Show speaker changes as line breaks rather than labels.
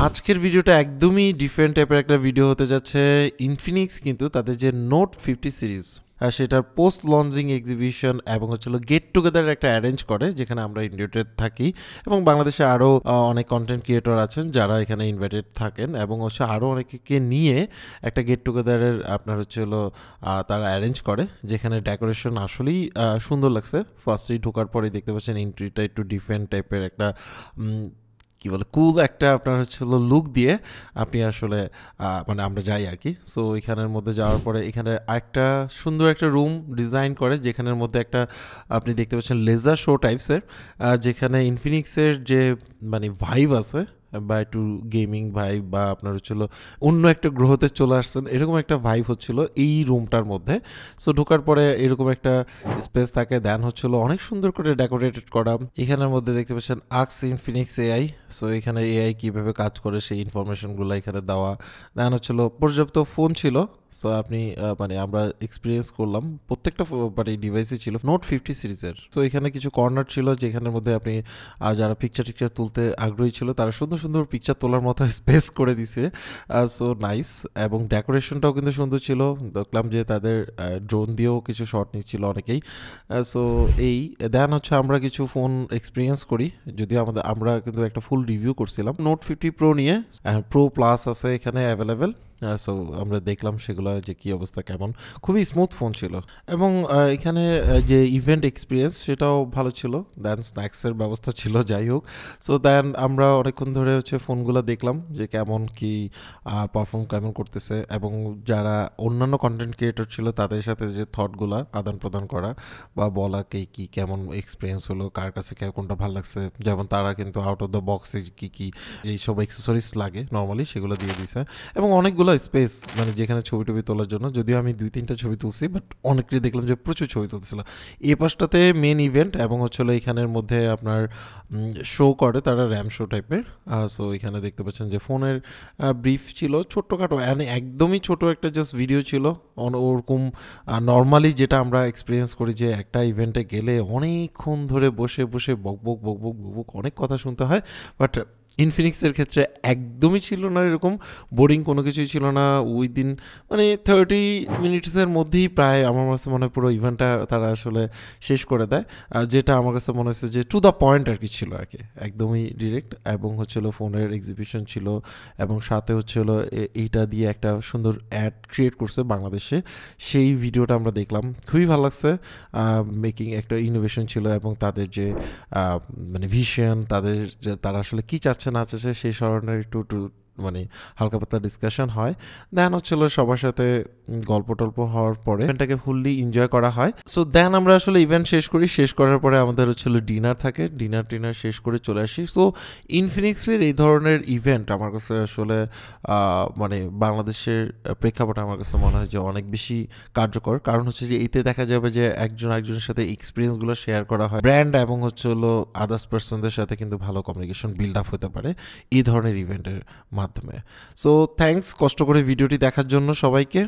আজকের ভিডিওটা একদমই ডিফারেন্ট টাইপের একটা ভিডিও হতে যাচ্ছে। ইনফিনিক্স কিন্তু তাদের যে নোট 50 সিরিজ সেটার পোস্ট লঞ্চিং এক্সিবিশন এবং গেট টুগেদার একটা অ্যারেঞ্জ করে, যেখানে আমরা ইনভাইটেড থাকি এবং বাংলাদেশে আরও অনেক কন্টেন্ট ক্রিয়েটর আছেন যারা এখানে ইনভাইটেড থাকেন, এবং আরও অনেকে নিয়ে একটা গেট টুগেদারের আপনার তারা অ্যারেঞ্জ করে, যেখানে ডেকোরেশন আসলেই সুন্দর লাগছে। ফার্স্টেই ঢোকার পরেই দেখতে পাচ্ছেন এন্ট্রিটা একটু ডিফারেন্ট টাইপের একটা কি বলে কুল একটা আপনার লুক দিয়ে আপনি আসলে মানে আমরা যাই আর কি। সো এখানের মধ্যে যাওয়ার পরে এখানে একটা সুন্দর একটা রুম ডিজাইন করে, যেখানের মধ্যে একটা আপনি দেখতে পাচ্ছেন লেজার শো টাইপসের, যেখানে ইনফিনিক্সের যে মানে ভাইব আছে বা একটু গেমিং ভাইব বা আপনার অন্য একটা গ্রহতে চলে আসছেন এরকম একটা ভাইব হচ্ছিল এই রুমটার মধ্যে। সো ঢোকার পরে এরকম একটা স্পেস থাকে, দেন অনেক সুন্দর করে ডেকোরেটেড করা। এখানের মধ্যে দেখতে পাচ্ছেন আক্স ইনফিনিক্স এআই। সো এখানে এআই কিভাবে কাজ করে সেই ইনফরমেশনগুলো এখানে দেওয়া। দেন পর্যাপ্ত ফোন ছিল। সো আপনি মানে আমরা এক্সপিরিয়েন্স করলাম প্রত্যেকটা মানে ডিভাইসই ছিল নোট 50 সিরিজের। সো এখানে কিছু কর্নার ছিল যেখানের মধ্যে আপনি যারা পিকচার টিকচার তুলতে আগ্রহী ছিল তারা সুন্দর সুন্দর পিকচার তোলার মতো স্পেস করে দিছে। সো নাইস, এবং ডেকোরেশনটাও কিন্তু সুন্দর ছিল। দেখলাম যে তাদের ড্রোন দিয়েও কিছু শট নিচ্ছিল অনেকেই। সো এই দেন আমরা কিছু ফোন এক্সপিরিয়েন্স করি, যদিও আমরা কিন্তু একটা ফুল রিভিউ করছিলাম নোট 50 প্রো নিয়ে। প্রো প্লাস আছে এখানে অ্যাভেলেবেল। সো আমরা দেখলাম সেগুলো যে কী অবস্থা, কেমন। খুবই স্মুথ ফোন ছিল, এবং এখানে যে ইভেন্ট এক্সপিরিয়েন্স সেটাও ভালো ছিল। দেন স্ন্যাক্সের ব্যবস্থা ছিল, যাই হোক। সো দেন আমরা অনেকক্ষণ ধরে ফোনগুলো দেখলাম যে কেমন কি পারফর্ম কেমন করতেছে, এবং যারা অন্যান্য কন্টেন্ট ক্রিয়েটর ছিল তাদের সাথে যে থটগুলো আদান প্রদান করা বা বলা কি কেমন এক্সপিরিয়েন্স হলো, কার কাছে কোনটা ভালো লাগছে। যেমন তারা কিন্তু আউট অফ দ্য বক্সে কী এইসব অ্যাক্সেসরিজ লাগে নর্মালি সেগুলো দিয়ে দিছে, এবং অনেকগুলো স্পেস মানে যেখানে ছবি টবি তোলার জন্য। যদিও আমি 2-3টা ছবি তুলছি, বাট অনেকটাই দেখলাম যে প্রচুর ছবি তুলতেছিল। এই পাশটাতে মেন ইভেন্ট, এবং এখানের মধ্যে আপনার শো করে তারা র্যাম শো টাইপের। সো এখানে দেখতে পাচ্ছেন যে ফোনের ব্রিফ ছিল ছোট্টখাটো, একদমই ছোট একটা জাস্ট ভিডিও ছিল। ওরকম নর্মালি যেটা আমরা এক্সপিরিয়েন্স করি যে একটা ইভেন্টে গেলে অনেকক্ষণ ধরে বসে বসে বকবক বকবক বকবক অনেক কথা শুনতে হয়, বাট ইনফিনিক্সের ক্ষেত্রে একদমই ছিল না এরকম। বোরিং কোনো কিছুই ছিল না। উইদিন মানে 30 মিনিটসের মধ্যেই প্রায় আমার কাছে মনে হয় পুরো ইভেন্টটা তারা শেষ করে দেয়, যেটা আমার কাছে মনে হচ্ছে যে টু দ্য পয়েন্ট আর কি ছিল আর কি, একদমই ডিরেক্ট। এবং ফোনের এক্সিবিশন ছিল, এবং সাথে এইটা দিয়ে একটা সুন্দর অ্যাড ক্রিয়েট করছে বাংলাদেশে, সেই ভিডিওটা আমরা দেখলাম। খুবই ভালো লাগছে। মেকিং একটা ইনোভেশন ছিল, এবং তাদের যে মানে ভিশন, তাদের যে তারা কী চাচ্ছে না চাচ্ছে সেই ধরনের একটু মানে হালকা পাতলা ডিসকাশন হয়। দেন সবার সাথে গল্প টল্প হওয়ার পরে ইভেন্টটাকে ফুললি এনজয় করা হয়। সো দেন আমরা ইভেন্ট শেষ করি। শেষ করার পরে আমাদের ডিনার থাকে, ডিনার শেষ করে চলে আসি। সো ইনফিনিক্সের এই ধরনের ইভেন্ট আমার কাছে মানে বাংলাদেশের প্রেক্ষাপটে আমার কাছে মনে হয় যে অনেক বেশি কার্যকর, কারণ যে এতে দেখা যাবে যে একজন একজনের সাথে এক্সপিরিয়েন্সগুলো শেয়ার করা হয়, ব্র্যান্ড এবং আদার্স পার্সনদের সাথে কিন্তু ভালো কমিউনিকেশন বিল্ড আপ হতে পারে এই ধরনের ইভেন্টের মাধ্যমে। সো থ্যাঙ্কস কষ্ট করে ভিডিওটি দেখার জন্য সবাইকে।